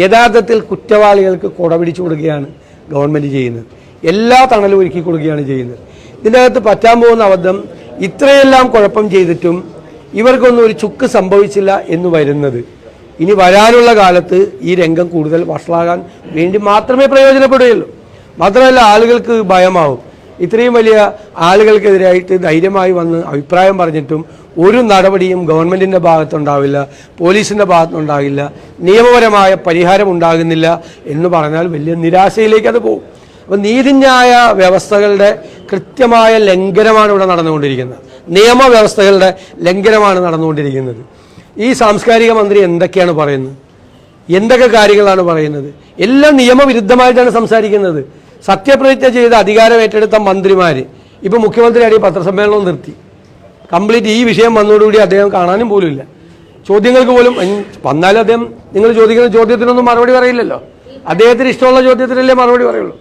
യഥാർത്ഥത്തിൽ കുറ്റവാളികൾക്ക് കൊടപിടിച്ചു കൊടുക്കുകയാണ് ഗവൺമെൻറ് ചെയ്യുന്നത്. എല്ലാ തണലും ഒരുക്കി കൊടുക്കുകയാണ് ചെയ്യുന്നത്. ഇതിൻ്റെ അകത്ത് പറ്റാൻ പോകുന്ന അബദ്ധം, ഇത്രയെല്ലാം കുഴപ്പം ചെയ്തിട്ടും ഇവർക്കൊന്നും ഒരു ചുക്ക് സംഭവിച്ചില്ല എന്ന് വരുന്നത് ഇനി വരാനുള്ള കാലത്ത് ഈ രംഗം കൂടുതൽ വഷളാകാൻ വേണ്ടി മാത്രമേ പ്രയോജനപ്പെടുകയുള്ളൂ. മാത്രമല്ല, ആളുകൾക്ക് ഭയമാവും. ഇത്രയും വലിയ ആളുകൾക്കെതിരായിട്ട് ധൈര്യമായി വന്ന് അഭിപ്രായം പറഞ്ഞിട്ടും ഒരു നടപടിയും ഗവൺമെൻറ്റിൻ്റെ ഭാഗത്തുണ്ടാവില്ല, പോലീസിൻ്റെ ഭാഗത്തുനിന്നുണ്ടാകില്ല, നിയമപരമായ പരിഹാരം ഉണ്ടാകുന്നില്ല എന്ന് പറഞ്ഞാൽ വലിയ നിരാശയിലേക്ക് അത് പോകും. അപ്പോൾ നീതിന്യായ വ്യവസ്ഥകളുടെ കൃത്യമായ ലംഘനമാണ് ഇവിടെ നടന്നുകൊണ്ടിരിക്കുന്നത്. നിയമവ്യവസ്ഥകളുടെ ലംഘനമാണ് നടന്നുകൊണ്ടിരിക്കുന്നത്. ഈ സാംസ്കാരിക മന്ത്രി എന്തൊക്കെയാണ് പറയുന്നത്? എന്തൊക്കെ കാര്യങ്ങളാണ് പറയുന്നത്? എല്ലാം നിയമവിരുദ്ധമായിട്ടാണ് സംസാരിക്കുന്നത്. സത്യപ്രതിജ്ഞ ചെയ്ത് അധികാരം ഏറ്റെടുത്ത മന്ത്രിമാർ ഇപ്പോൾ മുഖ്യമന്ത്രിയായി പത്രസമ്മേളനം നിർത്തി. കംപ്ലീറ്റ് ഈ വിഷയം വന്നതോടുകൂടി അദ്ദേഹം കാണാനും പോലുമില്ല. ചോദ്യങ്ങൾക്ക് പോലും വന്നാലും അദ്ദേഹം നിങ്ങൾ ചോദിക്കുന്ന ചോദ്യത്തിനൊന്നും മറുപടി പറയില്ലല്ലോ. അദ്ദേഹത്തിന് ഇഷ്ടമുള്ള ചോദ്യത്തിനല്ലേ മറുപടി പറയുള്ളൂ.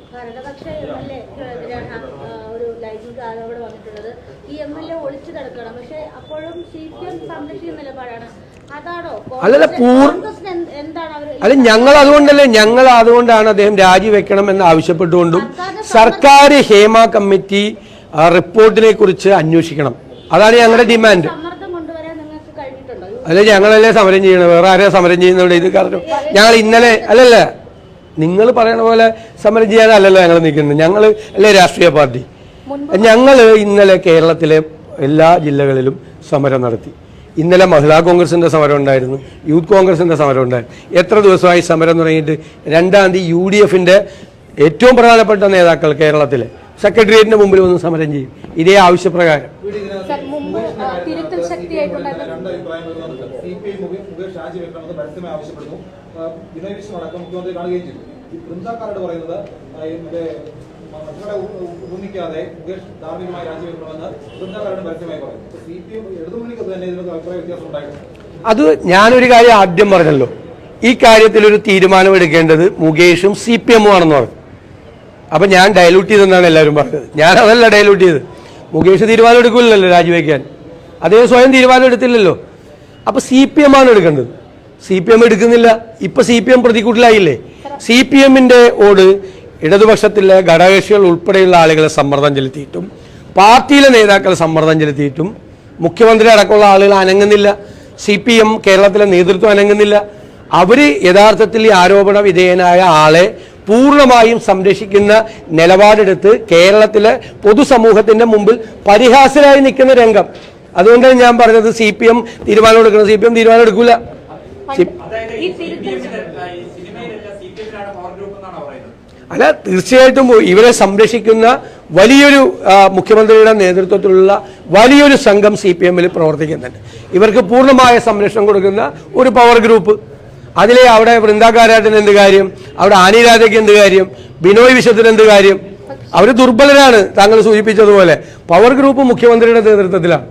അല്ലല്ല അല്ല ഞങ്ങൾ അതുകൊണ്ടാണ് അദ്ദേഹം രാജിവെക്കണം എന്ന് ആവശ്യപ്പെട്ടുകൊണ്ടും സർക്കാർ ഹേമ കമ്മിറ്റി റിപ്പോർട്ടിനെ കുറിച്ച് അന്വേഷിക്കണം. അതാണ് ഞങ്ങളുടെ ഡിമാൻഡ്. അല്ല, ഞങ്ങളല്ലേ സമരം ചെയ്യണം, വേറെ ആരെയാ സമരം ചെയ്യുന്നവിടെ? ഇത് കാരണം ഞങ്ങൾ ഇന്നലെ അല്ലല്ല നിങ്ങൾ പറയണ പോലെ സമരം ചെയ്യാനല്ലല്ലോ ഞങ്ങൾ നിൽക്കുന്നത്. ഞങ്ങൾ അല്ലേ രാഷ്ട്രീയ പാർട്ടി. ഞങ്ങൾ ഇന്നലെ കേരളത്തിലെ എല്ലാ ജില്ലകളിലും സമരം നടത്തി. ഇന്നലെ മഹിളാ കോൺഗ്രസിൻ്റെ സമരം ഉണ്ടായിരുന്നു, യൂത്ത് കോൺഗ്രസിൻ്റെ സമരം ഉണ്ടായിരുന്നു. എത്ര ദിവസമായി സമരം തുടങ്ങിയിട്ട്? 2-ാം തീയതി UDFൻ്റെ ഏറ്റവും പ്രധാനപ്പെട്ട നേതാക്കൾ കേരളത്തിലെ സെക്രട്ടേറിയറ്റിന് മുമ്പിൽ വന്ന് സമരം ചെയ്യും ഇതേ ആവശ്യപ്രകാരം. അത് ഞാനൊരു കാര്യം ആദ്യം പറഞ്ഞല്ലോ, ഈ കാര്യത്തിൽ ഒരു തീരുമാനമെടുക്കേണ്ടത് മുകേഷും CPM ആണെന്ന് പറഞ്ഞു. അപ്പം ഞാൻ ഡയലൂട്ട് ചെയ്തെന്നാണ് എല്ലാവരും പറഞ്ഞത്. ഞാൻ അതല്ല ഡയലൂട്ട് ചെയ്ത്. മുകേഷ് തീരുമാനം എടുക്കില്ലല്ലോ രാജിവെക്കാൻ, അദ്ദേഹം സ്വയം തീരുമാനം എടുത്തില്ലല്ലോ. അപ്പോൾ CPM ആണ് എടുക്കേണ്ടത്. CPM എടുക്കുന്നില്ല. ഇപ്പം CPM പ്രതിക്കൂട്ടിലായില്ലേ? CPMൻ്റെ ഓട് ഇടതുപക്ഷത്തിലെ ഘടകകക്ഷികൾ ഉൾപ്പെടെയുള്ള ആളുകളെ സമ്മർദ്ദം ചെലുത്തിയിട്ടും പാർട്ടിയിലെ നേതാക്കൾ സമ്മർദ്ദം ചെലുത്തിയിട്ടും മുഖ്യമന്ത്രി അടക്കമുള്ള ആളുകൾ അനങ്ങുന്നില്ല. CPM കേരളത്തിലെ നേതൃത്വം അനങ്ങുന്നില്ല. അവർ യഥാർത്ഥത്തിൽ ഈ ആരോപണ വിധേയനായ ആളെ പൂർണ്ണമായും സംരക്ഷിക്കുന്ന നിലപാടെടുത്ത് കേരളത്തിലെ പൊതുസമൂഹത്തിൻ്റെ മുമ്പിൽ പരിഹാസ്യരായി നിൽക്കുന്ന രംഗം. അതുകൊണ്ടാണ് ഞാൻ പറഞ്ഞത് CPM തീരുമാനം എടുക്കണം. CPM തീരുമാനം എടുക്കില്ല. അല്ല, തീർച്ചയായിട്ടും ഇവരെ സംരക്ഷിക്കുന്ന വലിയൊരു മുഖ്യമന്ത്രിയുടെ നേതൃത്വത്തിലുള്ള വലിയൊരു സംഘം CPMൽ പ്രവർത്തിക്കുന്നുണ്ട്. ഇവർക്ക് പൂർണ്ണമായ സംരക്ഷണം കൊടുക്കുന്ന ഒരു പവർ ഗ്രൂപ്പ്. അതിലെ അവിടെ വൃന്ദാകാരാട്ടിന് എന്ത് കാര്യം, അവിടെ ആനി രാധയ്ക്ക് എന്ത് കാര്യം, ബിനോയ് വിശ്വത്തിന് എന്ത് കാര്യം? അവർ ദുർബലരാണ്. താങ്കൾ സൂചിപ്പിച്ചതുപോലെ പവർ ഗ്രൂപ്പ് മുഖ്യമന്ത്രിയുടെ നേതൃത്വത്തിലാണ്.